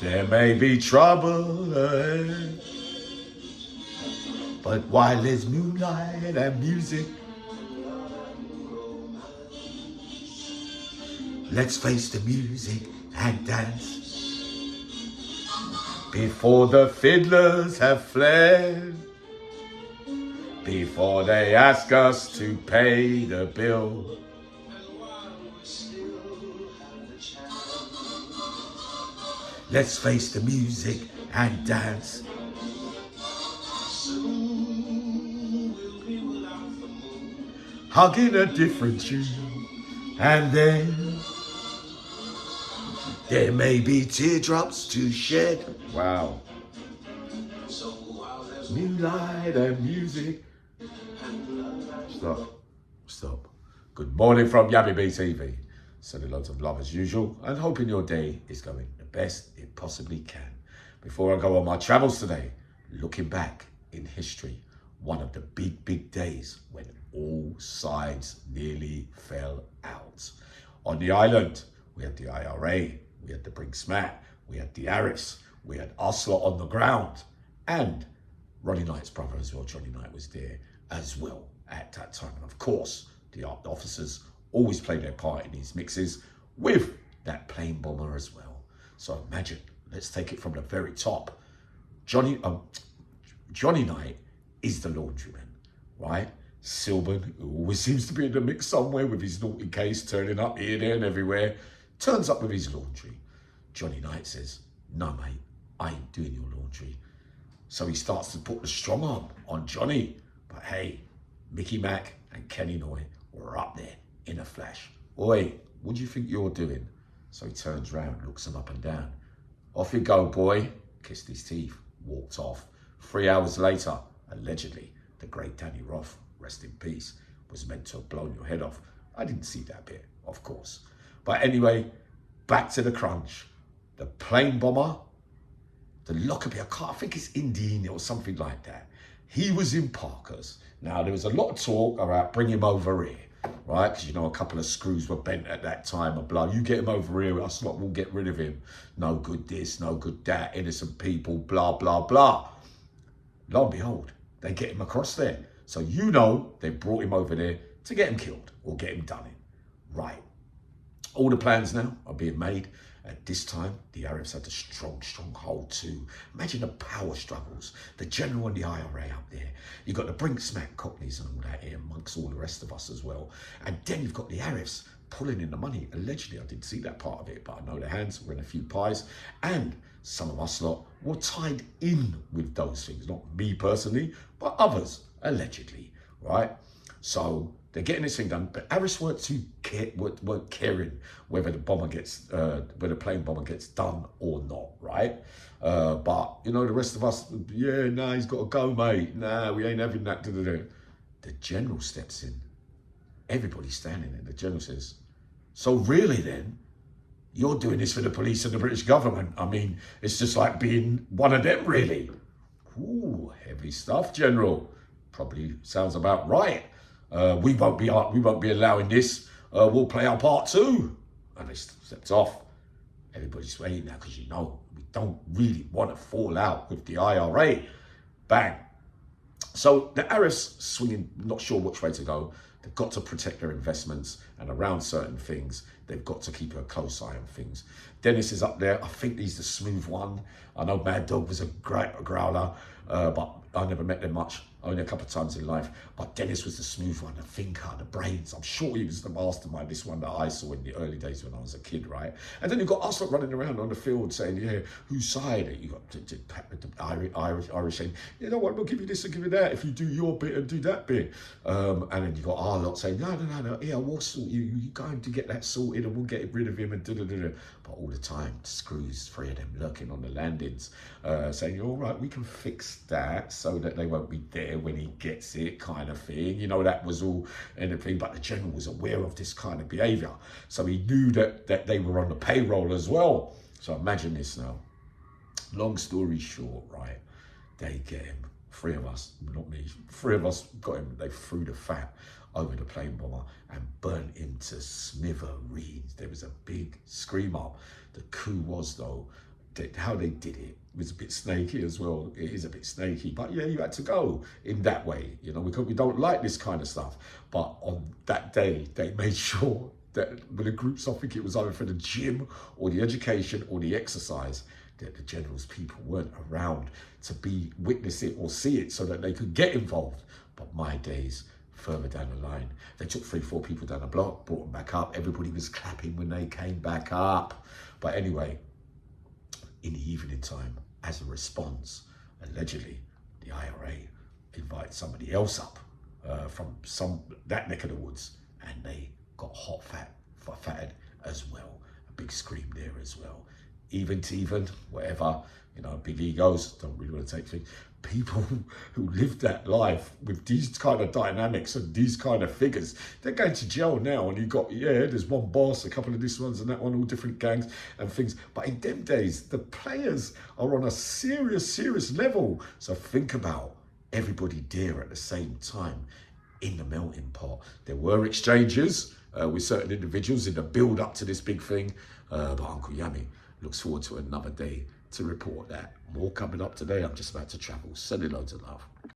There may be trouble ahead, but while there's moonlight and music, let's face the music and dance. Before the fiddlers have fled, before they ask us to pay the bill, let's face the music and dance. Hugging a different tune, and then there may be teardrops to shed. Wow. Moonlight and music. Stop. Good morning from Yabby B TV. Sending lots of love as usual and hoping your day is going the best it possibly can. Before I go on my travels today, looking back in history, one of the big days when all sides nearly fell out. On the island, we had the IRA, we had the brinks, we had the ARIFs, we had Ocelot on the ground, and Ronnie Knight's brother as well, Johnny Knight, was there as well at that time. And of course, the officers always play their part in these mixes with that plane bomber as well. So imagine, let's take it from the very top. Johnny Knight is the laundryman, right? Silburn, who always seems to be in the mix somewhere with his naughty case, turning up here, there and everywhere, turns up with his laundry. Johnny Knight says, no mate, I ain't doing your laundry. So he starts to put the strong arm on Johnny. But hey, Mickey Mac and Kenny Noy were up there in a flash. Oi, what do you think you're doing? So he turns round, looks him up and down. Off you go, boy. Kissed his teeth, walked off. 3 hours later, allegedly, the great Danny Roff, rest in peace, was meant to have blown your head off. I didn't see that bit, of course. But anyway, back to the crunch. The plane bomber, the Lockerbie, I think it's Indian or something like that. He was in Parker's. Now, there was a lot of talk about bring him over here, right? Because, you know, a couple of screws were bent at that time and blah. You get him over here, us lot will get rid of him. No good this, no good that, innocent people, blah, blah, blah. Lo and behold, they get him across there. So you know they brought him over there to get him killed or get him done in. Right. All the plans now are being made. At this time, the ARIFs had a strong hold too. Imagine the power struggles. The general and the IRA up there. You've got the brinks, cockneys and all that here amongst all the rest of us as well. And then you've got the ARIFs pulling in the money. Allegedly, I didn't see that part of it, but I know their hands were in a few pies. And some of us lot were tied in with those things. Not me personally, but others, allegedly, right? So they're getting this thing done, but ARIFs weren't caring whether the bomber gets, whether the plane bomber gets done or not, right? But you know, the rest of us, yeah, nah, he's got to go, mate. Nah, we ain't having that. The general steps in. Everybody's standing there. The general says, "So really, then, you're doing this for the police and the British government? I mean, it's just like being one of them, really." Ooh, heavy stuff, General. Probably sounds about right. We won't be allowing this. We'll play our part too. And they stepped off. Everybody's waiting now because, you know, we don't really want to fall out with the IRA. Bang. So the ARIFs swinging, not sure which way to go. They've got to protect their investments, and around certain things, they've got to keep a close eye on things. Dennis is up there. I think he's the smooth one. I know Mad Dog was a growler, but I never met them much, only a couple of times in life. But Dennis was the smooth one, the thinker, the brains. I'm sure he was the mastermind, this one that I saw in the early days when I was a kid, right? And then you've got us running around on the field saying, yeah, whose side? You got the Irish saying, you know what, we'll give you this and give you that if you do your bit and do that bit. And then you got our lot saying, no, yeah, we'll sort you going to get that sorted and we'll get rid of him and da-da-da-da. But all the time, screws, 3 of them lurking on the landings, saying, all right, we can fix that so that they won't be there when he gets it, kind of thing. You know, that was all anything, but the general was aware of this kind of behaviour. So he knew that they were on the payroll as well. So imagine this now. Long story short, right, they get him. 3 of us, not me, 3 of us got him. They threw the fat over the plane bomber and burnt him to smithereens. There was a big scream up. The coup was, though, how they did it was a bit snaky as well. It is a bit snaky, but yeah, you had to go in that way, you know, because we don't like this kind of stuff. But on that day, they made sure that with the groups, I think it was either for the gym or the education or the exercise, that the general's people weren't around to witness it or see it so that they could get involved. But my days, further down the line, they took 3-4 people down the block, brought them back up. Everybody was clapping when they came back up. But anyway, in the evening time, as a response, allegedly, the IRA invited somebody else up from that neck of the woods, and they got fatted as well. A big scream there as well. Even to even, whatever, you know, big egos, don't really want to take things. People who live that life with these kind of dynamics and these kind of figures, they're going to jail now. And you got, yeah, there's one boss, a couple of this ones and that one, all different gangs and things. But in them days, the players are on a serious level. So think about everybody there at the same time in the melting pot. There were exchanges with certain individuals in the build up to this big thing. But Uncle Yami looks forward to another day to report that. More coming up today. I'm just about to travel. Sending loads of love.